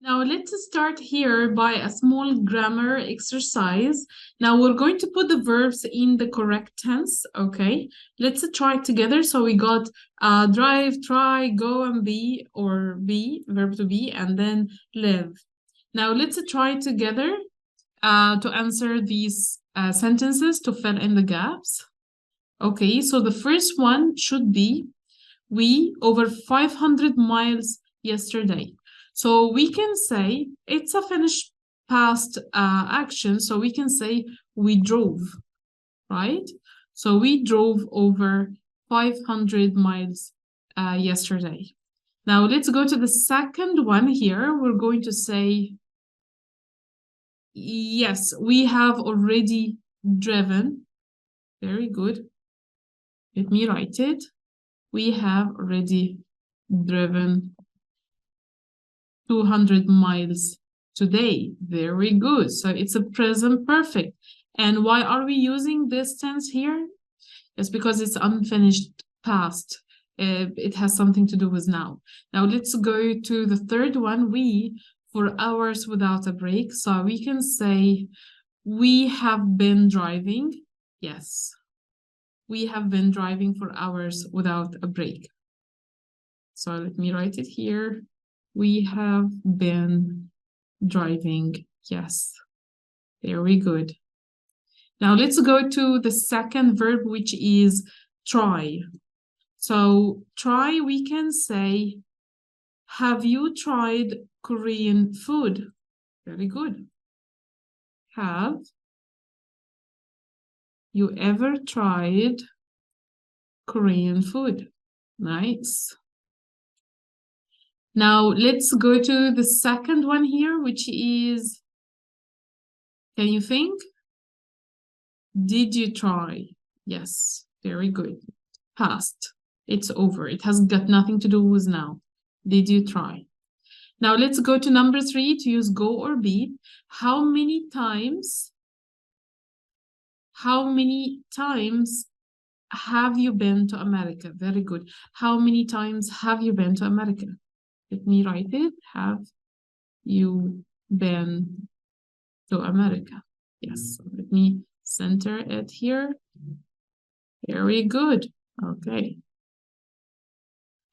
Now let's start here by a small grammar exercise. Now we're going to put the verbs in the correct tense, okay? Let's try it together. So we got drive, try, go, and be, or be, verb to be, and then live. Now let's try it together to answer these sentences to fill in the gaps. Okay, so the first one should be, we over 500 miles yesterday. So we can say it's a finished past action. So we can say we drove, right? So we drove over 500 miles yesterday. Now let's go to the second one here. We're going to say, yes, we have already driven. Very good. Let me write it. We have already driven 200 miles today. Very good. So it's a present perfect. And why are we using this tense here? It's because it's unfinished past. It has something to do with now. Now let's go to the third one. We, for hours without a break. So we can say, we have been driving. Yes. We have been driving for hours without a break. So let me write it here. We have been driving. Yes. Very good. Now let's go to the second verb, which is try. So try, we can say, have you tried Korean food? Very good. Have you ever tried Korean food? Nice. Now let's go to the second one here, which is, can you think? Did you try? Yes, very good. Past. It's over. It has got nothing to do with now. Did you try? Now let's go to number 3 to use go or be. How many times have you been to America? Very good. How many times have you been to America? Let me write it. Have you been to America? Yes. Let me center it here. Very good. Okay.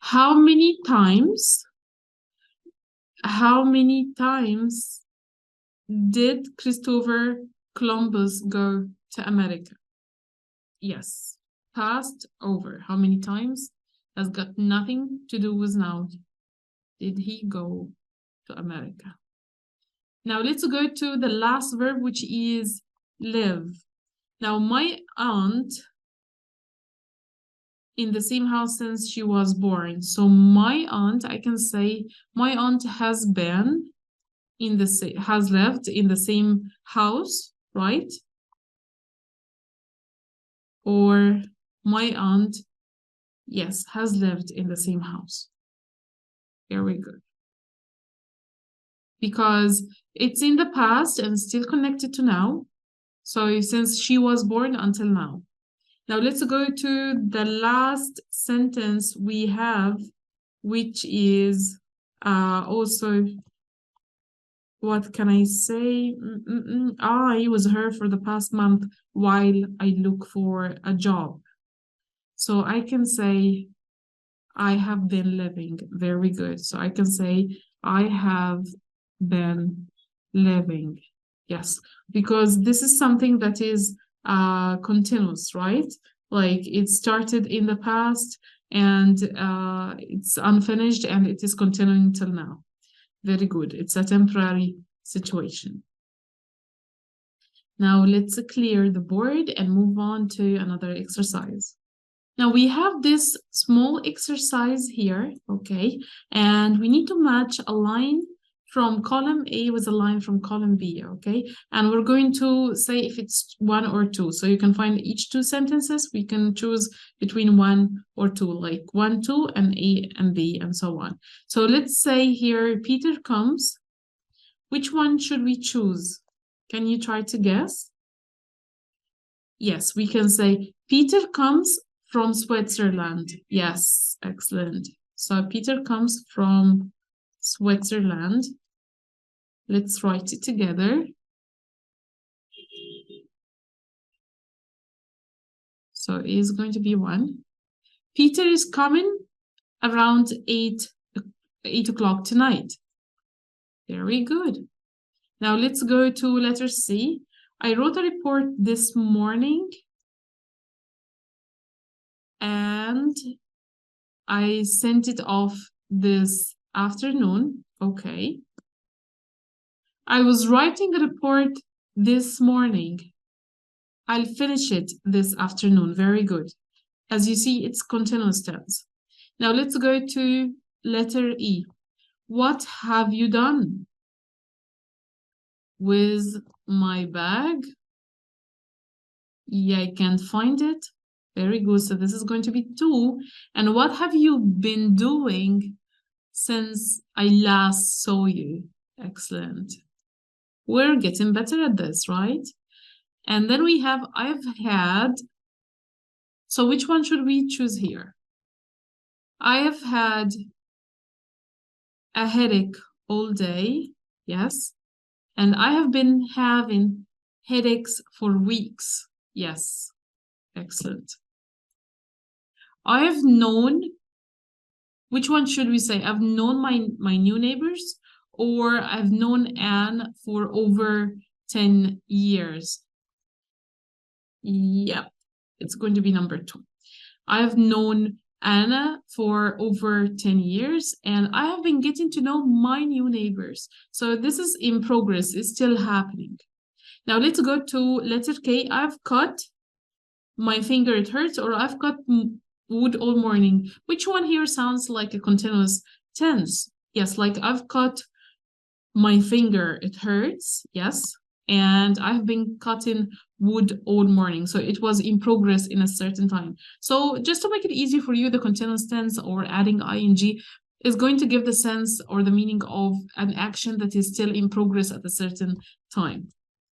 How many times did Christopher Columbus go to America? Yes. Past, over. How many times? Has got nothing to do with now. Did he go to America? Now let's go to the last verb, which is live. Now my aunt in the same house since she was born. So my aunt, I can say my aunt has been has lived in the same house, right? Or my aunt, yes, has lived in the same house. Very good. Because it's in the past and still connected to now. So since she was born until now. Now let's go to the last sentence we have, which is also, what can I say? I was here for the past month while I look for a job. So I can say, I have been living. Very good. So I can say, I have been living. Yes, because this is something that is continuous, right? Like it started in the past and it's unfinished and it is continuing till now. Very good. It's a temporary situation. Now let's clear the board and move on to another exercise. Now we have this small exercise here, okay? And we need to match a line from column A with a line from column B, okay? And we're going to say if it's 1 or 2. So you can find each 2 sentences. We can choose between 1 or 2, like 1, 2, and A and B, and so on. So let's say here, Peter comes. Which one should we choose? Can you try to guess? Yes, we can say Peter comes from Switzerland. Yes, excellent. So Peter comes from Switzerland. Let's write it together. So it is going to be 1. Peter is coming around 8 o'clock tonight. Very good. Now let's go to letter C. I wrote a report this morning and I sent it off this afternoon. Okay. I was writing a report this morning. I'll finish it this afternoon. Very good. As you see, it's continuous tense. Now let's go to letter E. What have you done with my bag? Yeah, I can't find it. Very good. So this is going to be 2. And what have you been doing since I last saw you? Excellent. We're getting better at this, right? And then we have I've had. So which one should we choose here? I have had a headache all day. Yes. And I have been having headaches for weeks. Yes. Excellent. I have known, which one should we say? I've known my new neighbors, or I've known Anne for over 10 years. Yep, it's going to be number 2. I've known Anna for over 10 years, and I have been getting to know my new neighbors. So this is in progress, it's still happening. Now let's go to letter K. I've cut my finger, it hurts, or I've cut wood all morning. Which one here sounds like a continuous tense? Yes, like I've cut my finger, it hurts, yes. And I've been cutting wood all morning. So it was in progress in a certain time. So just to make it easy for you, the continuous tense or adding ing is going to give the sense or the meaning of an action that is still in progress at a certain time.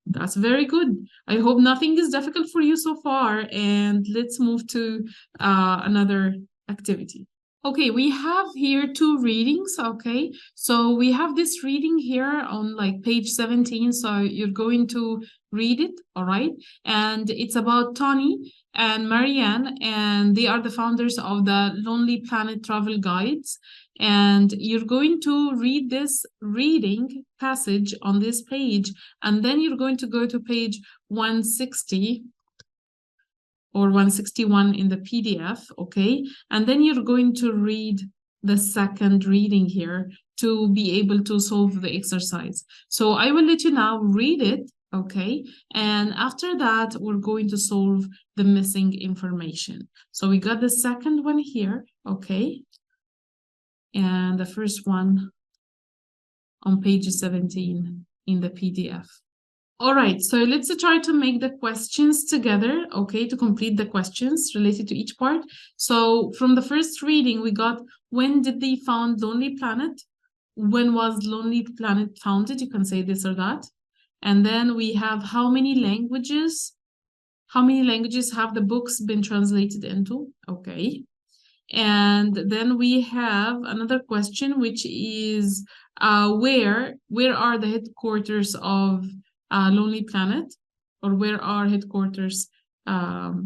That's very good. I hope nothing is difficult for you so far. And let's move to another activity. Okay, we have here 2 readings, okay? So we have this reading here on like page 17, so you're going to read it, all right? And it's about Tony and Marianne, and they are the founders of the Lonely Planet Travel Guides. And you're going to read this reading passage on this page, and then you're going to go to page 160 or 161 in the PDF, okay? And then you're going to read the second reading here to be able to solve the exercise. So I will let you now read it, okay? And after that, we're going to solve the missing information. So we got the second one here, okay? And the first one on page 17 in the PDF. All right, so let's try to make the questions together, okay, to complete the questions related to each part. So from the first reading, we got, when did they found Lonely Planet? When was Lonely Planet founded? You can say this or that. And then we have how many languages? How many languages have the books been translated into? Okay. And then we have another question, which is where are the headquarters of Lonely Planet, or where are headquarters of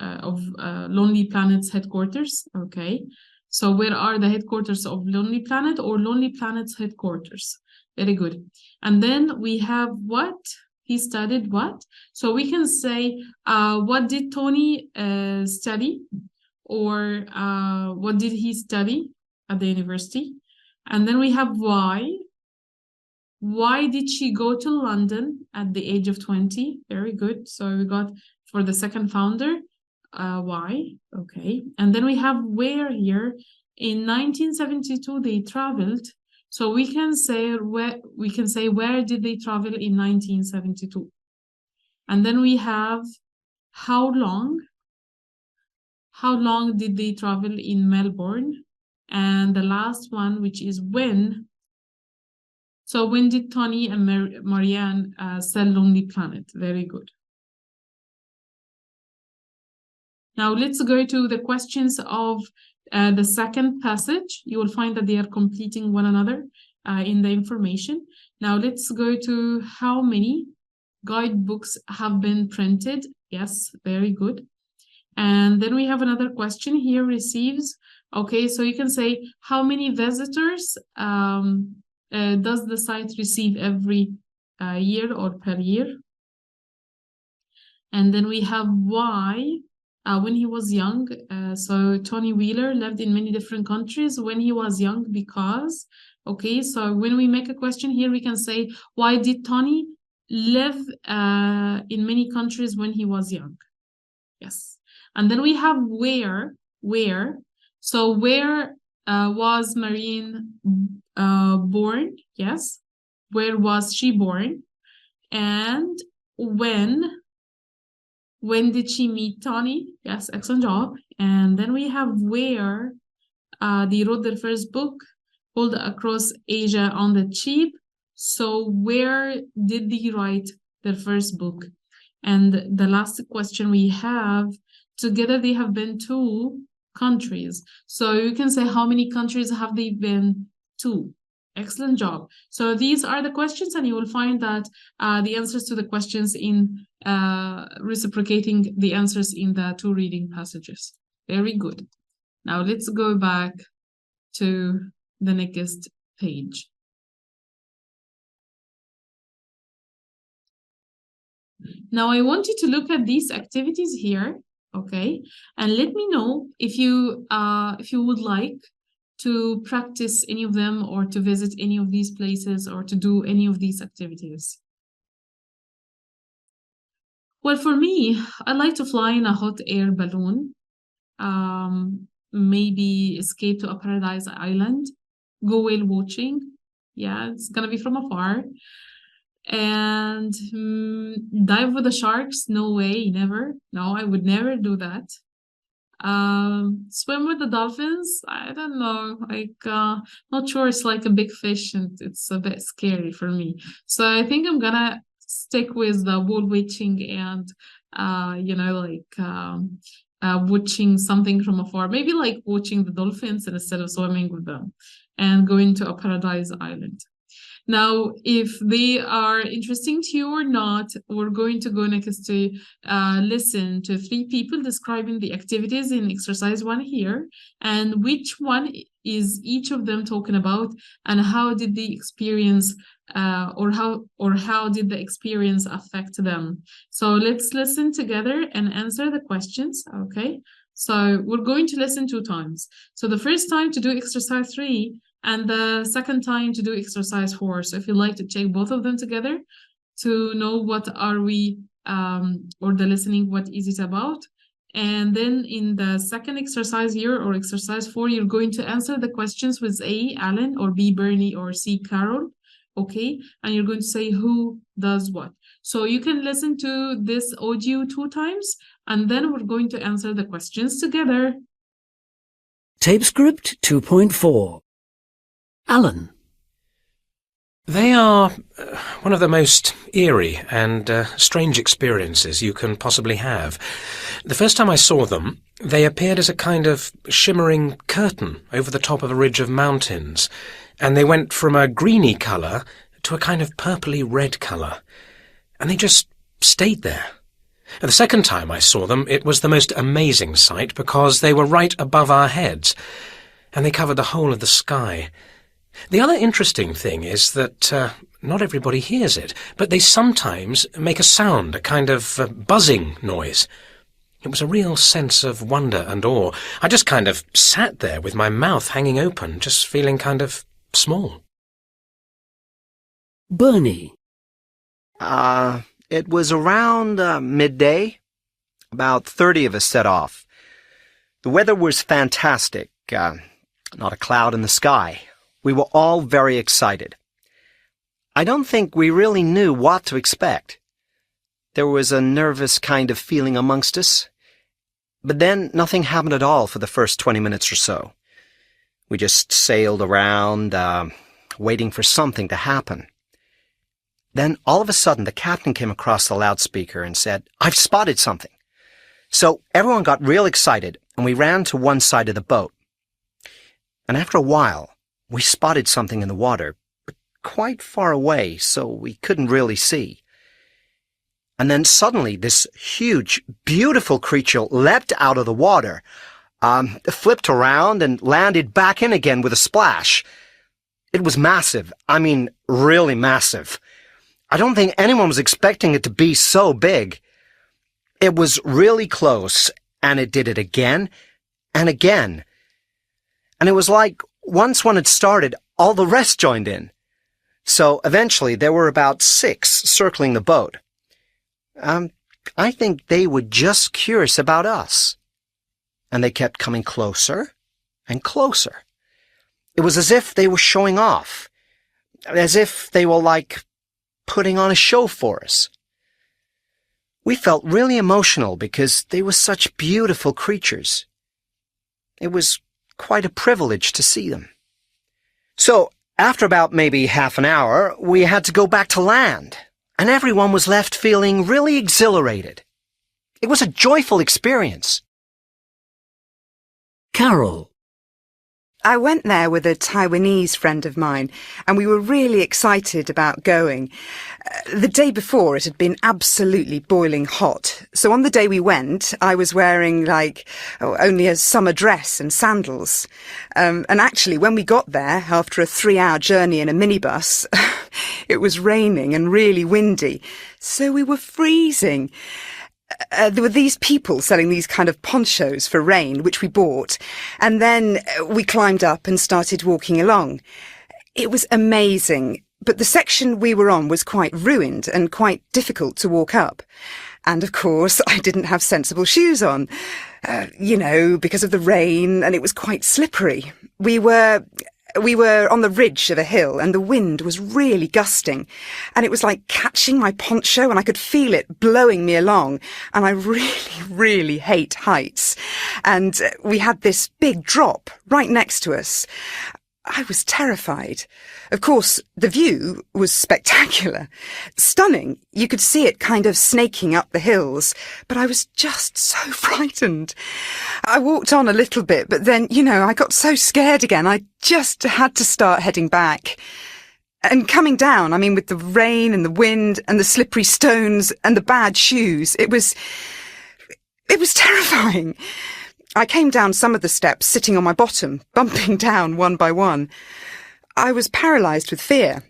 Lonely Planet's headquarters? Okay, so where are the headquarters of Lonely Planet or Lonely Planet's headquarters? Very good. And then we have what he studied what. So we can say what did Tony study, or what did he study at the university? And then we have why. Why did she go to London at the age of 20? Very good. So we got for the second founder, why? Okay. And then we have where here. In 1972, they traveled. So we can say where did they travel in 1972? And then we have how long. How long did they travel in Melbourne? And the last one, which is when. So when did Tony and Marianne sell Lonely Planet? Very good. Now let's go to the questions of the second passage. You will find that they are completing one another. in the information. Now let's go to how many guidebooks have been printed. Yes, very good. And then we have another question here, receives. Okay, so you can say how many visitors does the site receive every year or per year? And then we have why. When he was young, so Tony Wheeler lived in many different countries when he was young because, okay, so when we make a question here, we can say, why did Tony live in many countries when he was young? Yes. And then we have where. So where was Marine born? Yes. Where was she born? And when did she meet Tony? Yes, excellent job. And then we have where they wrote their first book called Across Asia on the Cheap. So where did they write their first book? And the last question we have, together they have been to countries. So you can say how many countries have they been to? Excellent job. So these are the questions, and you will find that the answers to the questions in reciprocating the answers in the two reading passages. Very good. Now let's go back to the next page. Now I want you to look at these activities here, okay? And let me know if you would like to practice any of them or to visit any of these places or to do any of these activities. Well, for me, I like to fly in a hot air balloon, maybe escape to a paradise island, go whale watching. Yeah, it's gonna be from afar. And dive with the sharks, no way, never. No, I would never do that. Swim with the dolphins, I don't know, like not sure, it's like a big fish and it's a bit scary for me. So I think I'm gonna stick with the whale watching and watching something from afar, maybe like watching the dolphins instead of swimming with them, and going to a paradise island. Now, if they are interesting to you or not, we're going to go next to listen to 3 people describing the activities in exercise 1 here, and which one is each of them talking about, and how did the experience or how did the experience affect them. So let's listen together and answer the questions, okay? So we're going to listen 2 times. So the first time to do exercise 3, and the second time to do exercise 4. So if you'd like to check both of them together to know what are we, or the listening, what is it about. And then in the second exercise here, or exercise 4, you're going to answer the questions with A, Alan, or B, Bernie, or C, Carol, okay? And you're going to say who does what. So you can listen to this audio 2 times, and then we're going to answer the questions together. Tape script 2.4. Alan. They are one of the most eerie and strange experiences you can possibly have. The first time I saw them, they appeared as a kind of shimmering curtain over the top of a ridge of mountains, and they went from a greeny colour to a kind of purpley red colour, and they just stayed there. And the second time I saw them, it was the most amazing sight because they were right above our heads, and they covered the whole of the sky. The other interesting thing is that not everybody hears it, but they sometimes make a sound, a kind of buzzing noise. It was a real sense of wonder and awe. I just kind of sat there with my mouth hanging open, just feeling kind of small. Bernie. It was around midday. About 30 of us set off. The weather was fantastic, not a cloud in the sky. We were all very excited. I don't think we really knew what to expect. There was a nervous kind of feeling amongst us. But then nothing happened at all for the first 20 minutes or so. We just sailed around, waiting for something to happen. Then all of a sudden the captain came across the loudspeaker and said, "I've spotted something." So everyone got real excited, and we ran to one side of the boat. And after a while, we spotted something in the water, quite far away, so we couldn't really see. And then suddenly this huge, beautiful creature leapt out of the water, flipped around and landed back in again with a splash. It was massive. I mean, really massive. I don't think anyone was expecting it to be so big. It was really close, and it did it again and again. And it was like once one had started, all the rest joined in. So eventually there were about 6 circling the boat. I think they were just curious about us. And they kept coming closer and closer. It was as if they were showing off, as if they were like putting on a show for us. We felt really emotional because they were such beautiful creatures. It was quite a privilege to see them. So, after about maybe half an hour, we had to go back to land, and everyone was left feeling really exhilarated. It was a joyful experience. Carol. I went there with a Taiwanese friend of mine, and we were really excited about going. The day before, it had been absolutely boiling hot. So on the day we went, I was wearing, only a summer dress and sandals. And actually, when we got there, after a 3-hour journey in a minibus, it was raining and really windy. So we were freezing. There were these people selling these kind of ponchos for rain, which we bought, and then we climbed up and started walking along. It was amazing, but the section we were on was quite ruined and quite difficult to walk up. And of course, I didn't have sensible shoes on, because of the rain, and it was quite slippery. We were on the ridge of a hill, and the wind was really gusting, and it was like catching my poncho, and I could feel it blowing me along. And I really, really hate heights. And we had this big drop right next to us. I was terrified. Of course, the view was spectacular. Stunning. You could see it kind of snaking up the hills, but I was just so frightened. I walked on a little bit, but then, I got so scared again. I just had to start heading back. And coming down, with the rain and the wind and the slippery stones and the bad shoes, it was terrifying. I came down some of the steps sitting on my bottom, bumping down one by one. I was paralysed with fear.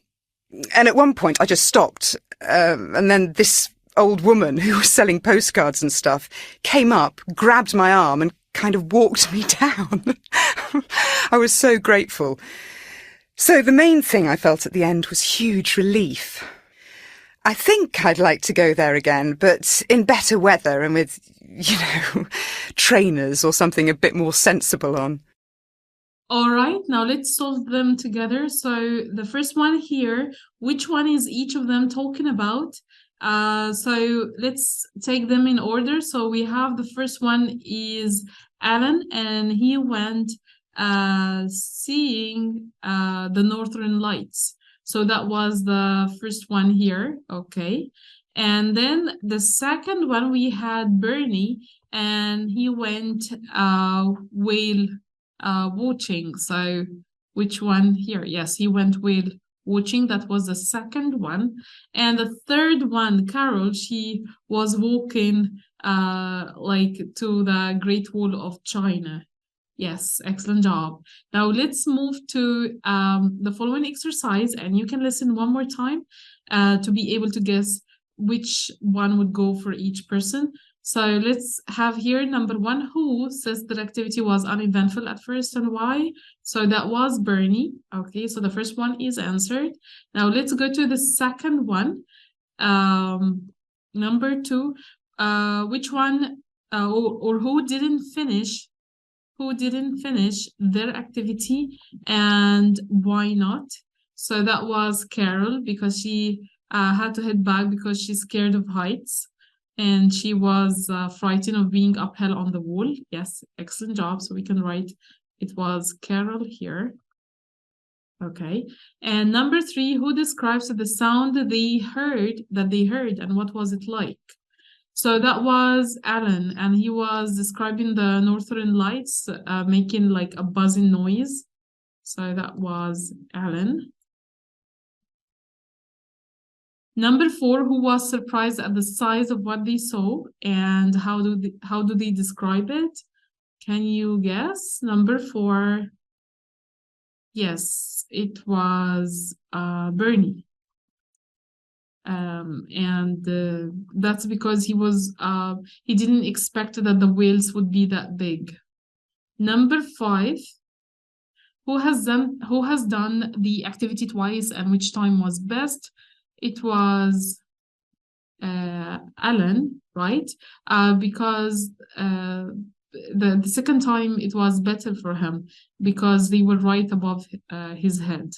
And at one point I just stopped. And then this old woman who was selling postcards and stuff came up, grabbed my arm and kind of walked me down. I was so grateful. So the main thing I felt at the end was huge relief. I think I'd like to go there again, but in better weather and with, trainers or something a bit more sensible on. All right, now let's solve them together. So the first one here, which one is each of them talking about? So let's take them in order. So we have the first one is Alan, and he went seeing the Northern Lights. So that was the first one here, okay. And then the second one, we had Bernie, and he went whale watching. So which one here? Yes, he went whale watching. That was the second one. And the third one, Carol, she was walking to the Great Wall of China. Yes, excellent job. Now let's move to the following exercise, and you can listen one more time to be able to guess which one would go for each person. So let's have here number 1, who says that activity was uneventful at first and why? So that was Bernie. Okay, so the first one is answered. Now let's go to the second one. Number 2, which one or who didn't finish their activity and why not? So that was Carol, because she had to head back because she's scared of heights and she was frightened of being uphill on the wall. Yes, excellent job. So we can write it was Carol here. Okay. And number 3, who describes the sound that they heard and what was it like? So that was Alan, and he was describing the Northern Lights making like a buzzing noise. So that was Alan. Number 4, who was surprised at the size of what they saw, and how do they describe it? Can you guess? Number 4. Yes, it was Bernie. And that's because he didn't expect that the whales would be that big. Number 5, who has done the activity twice and which time was best? It was Alan, right? Because the second time it was better for him because they were right above his head.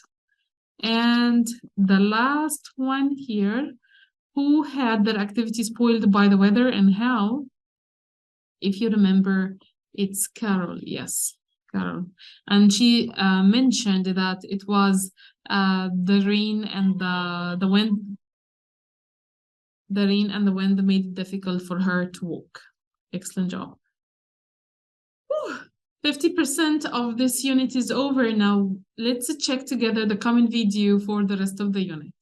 And the last one here, who had their activity spoiled by the weather and how? If you remember, it's Carol. Yes, Carol. And she mentioned that it was the rain and the wind. The rain and the wind made it difficult for her to walk. Excellent job. 50% of this unit is over now. Let's check together the common video for the rest of the unit.